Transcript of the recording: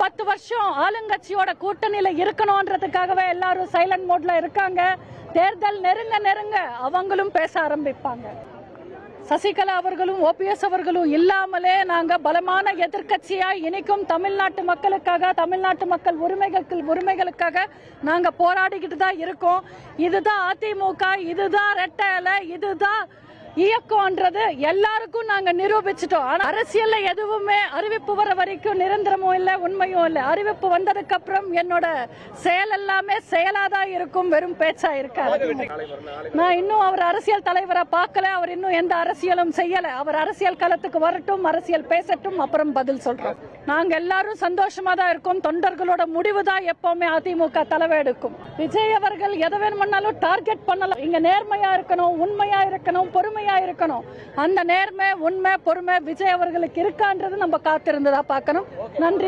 10 வருஷம் ஆளுங்கட்சியோட கூட்டணியில இருக்கணும்ன்றதுக்காகவே எல்லாரும் சைலண்ட் மோட்ல இருக்காங்க. தேர்தல் நெருங்க அவங்களும் பேச ஆரம்பிப்பாங்க. சசிகலா அவர்களும் ஓபிஎஸ் அவர்களும் இல்லாமலே நாங்க பலமான எதிர்க்கட்சியா இனிக்கும் தமிழ்நாட்டு மக்களுக்காக, தமிழ்நாட்டு மக்கள் உரிமைகளுக்காக நாங்க போராடிக்கிட்டு தான் இருக்கோம். இதுதான் அதிமுக, இதுதான் ரெட்டை இலை, இதுதான் இயக்கம்ன்றது எல்லாருக்கும் நாங்க நிரூபிச்சிட்டோம். ஆனா அரசியல்ல எதுவுமே அறிவிப்பு வர வரைக்கும் நிரந்தரமும் இல்ல, உண்மையும் இல்ல. அறிவிப்பு வந்ததுக்கு அப்புறம் என்னோட செயல் எல்லாமே செயலாதான் இருக்கும், வெறும் பேச்சா இருக்காது. நான் இன்னும் அவர் அரசியல் தலைவரை பார்க்கல, அவர் இன்னும் எந்த அரசியலும் செய்யல. அவர் அரசியல் களத்துக்கு வரட்டும், அரசியல் பேசட்டும், அப்புறம் பதில் சொல்றோம். நாங்க எல்லாரும் சந்தோஷமா தான் இருக்கோம். தொண்டர்களோட முடிவு தான் எப்பவுமே அதிமுக தலைமை எடுக்கும். விஜய் அவர்கள் எதை வேணும்னாலும் டார்கெட் பண்ணலாம். இங்க நேர்மையா இருக்கணும், உண்மையா இருக்கணும், பொறுமையா இருக்கணும். அந்த நேர்மை, உண்மை, பொறுமை விஜய் அவர்களுக்கு இருக்கான்றது நம்ம காத்திருந்ததா பார்க்கணும். நன்றி.